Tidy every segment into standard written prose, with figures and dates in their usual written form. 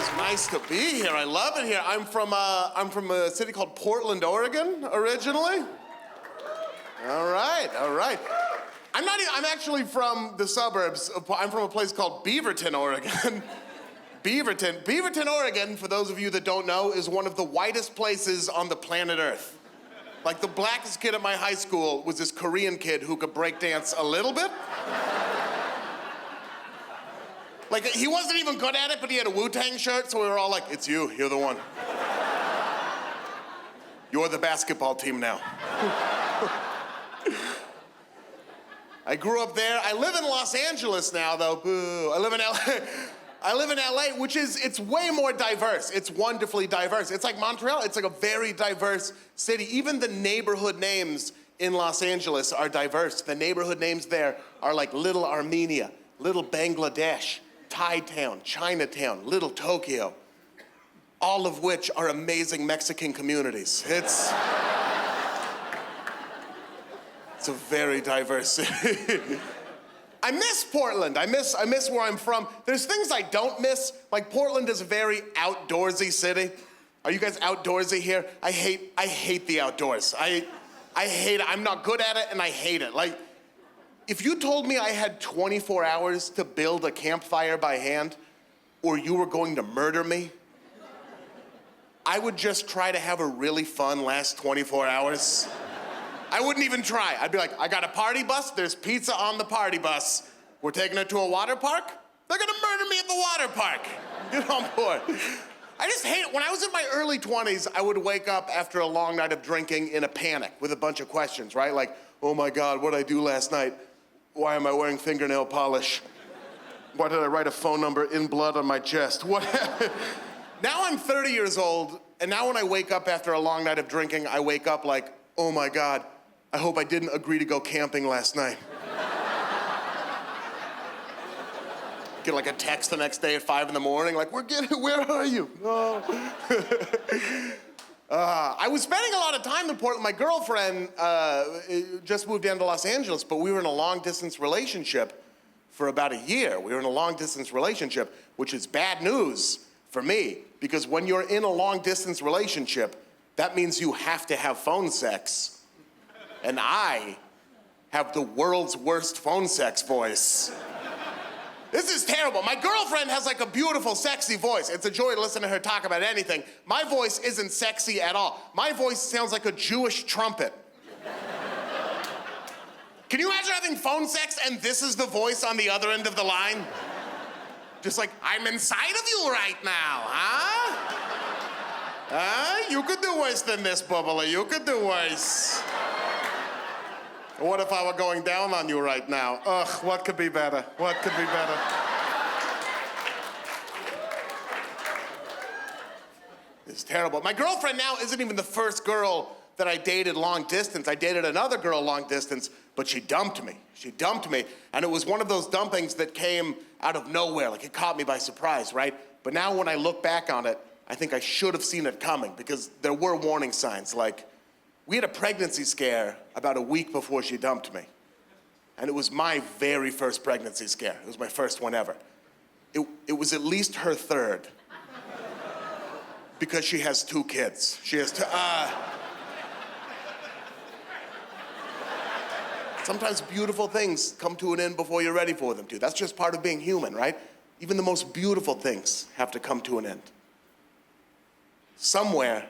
It's nice to be here. I love it here. I'm from a city called Portland, Oregon, originally. All right. I'm actually from the suburbs. I'm from a place called Beaverton, Oregon. Beaverton, Oregon, for those of you that don't know, is one of the whitest places on the planet Earth. Like, the blackest kid at my high school was this Korean kid who could break dance a little bit. Like, he wasn't even good at it, but he had a Wu-Tang shirt, so we were all like, it's you, you're the one. You're the basketball team now. I grew up there. I live in Los Angeles now, though. Boo. I live in LA, which it's way more diverse. It's wonderfully diverse. It's like Montreal. It's like a very diverse city. Even the neighborhood names in Los Angeles are diverse. The neighborhood names there are like Little Armenia, Little Bangladesh, Thai Town, Chinatown, Little Tokyo, all of which are amazing Mexican communities. It's a very diverse city. I miss Portland. I miss where I'm from. There's things I don't miss. Like, Portland is a very outdoorsy city. Are you guys outdoorsy here? I hate the outdoors. I hate it. I'm not good at it, and I hate it. Like, if you told me I had 24 hours to build a campfire by hand, or you were going to murder me, I would just try to have a really fun last 24 hours. I wouldn't even try. I'd be like, I got a party bus, there's pizza on the party bus. We're taking it to a water park? They're gonna murder me at the water park. Get on board. I just hate it. When I was in my early 20s, I would wake up after a long night of drinking in a panic with a bunch of questions, right? Like, oh my God, what'd I do last night? Why am I wearing fingernail polish? Why did I write a phone number in blood on my chest? What happened? Now I'm 30 years old, and now when I wake up after a long night of drinking, I wake up like, oh my God, I hope I didn't agree to go camping last night. Get like a text the next day at 5 in the morning, like, where are you? Oh. I was spending a lot of time in Portland. My girlfriend just moved down to Los Angeles, but we were in a long-distance relationship for about a year. We were in a long-distance relationship, which is bad news for me, because when you're in a long-distance relationship, that means you have to have phone sex. And I have the world's worst phone sex voice. This is terrible. My girlfriend has like a beautiful, sexy voice. It's a joy to listen to her talk about anything. My voice isn't sexy at all. My voice sounds like a Jewish trumpet. Can you imagine having phone sex and this is the voice on the other end of the line? Just like, I'm inside of you right now, huh? You could do worse than this, Bubbly. You could do worse. What if I were going down on you right now? Ugh, what could be better? What could be better? It's terrible. My girlfriend now isn't even the first girl that I dated long distance. I dated another girl long distance, but she dumped me. She dumped me, and it was one of those dumpings that came out of nowhere. Like, it caught me by surprise, right? But now when I look back on it, I think I should have seen it coming, because there were warning signs. Like, we had a pregnancy scare about a week before she dumped me. And it was my very first pregnancy scare. It was my first one ever. It was at least her third. Because she has 2 kids. She has two, Sometimes beautiful things come to an end before you're ready for them to. That's just part of being human, right? Even the most beautiful things have to come to an end. Somewhere,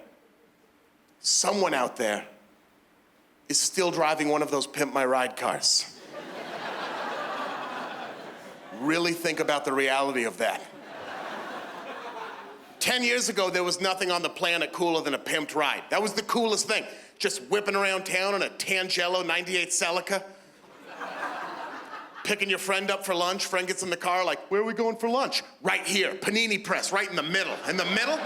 someone out there is still driving one of those Pimp My Ride cars. Really think about the reality of that. 10 years ago, there was nothing on the planet cooler than a pimped ride. That was the coolest thing. Just whipping around town in a Tangelo 98 Celica. Picking your friend up for lunch. Friend gets in the car like, where are we going for lunch? Right here, panini press, right in the middle. In the middle?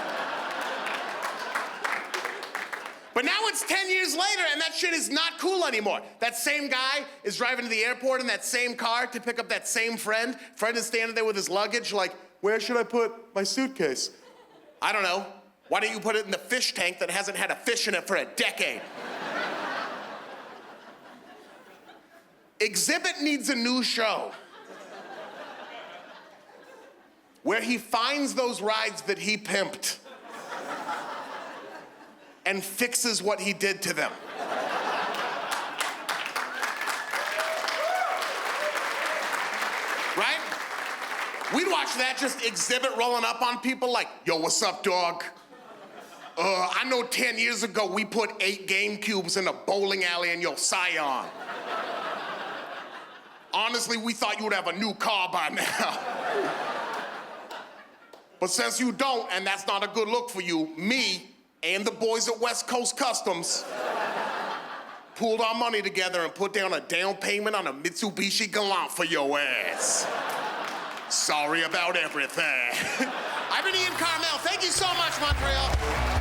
But now it's 10 years later, and that shit is not cool anymore. That same guy is driving to the airport in that same car to pick up that same friend. Friend is standing there with his luggage like, where should I put my suitcase? I don't know. Why don't you put it in the fish tank that hasn't had a fish in it for a decade? Exhibit needs a new show. where he finds those rides that he pimped and fixes what he did to them. Right? We'd watch that, just exhibit rolling up on people like, yo, what's up, dog? I know 10 years ago we put 8 game cubes in a bowling alley in your Scion. Honestly, we thought you would have a new car by now. But since you don't, and that's not a good look for you, me and the boys at West Coast Customs pooled our money together and put down a down payment on a Mitsubishi Galant for your ass. Sorry about everything. I've been Ian Karmel. Thank you so much, Montreal.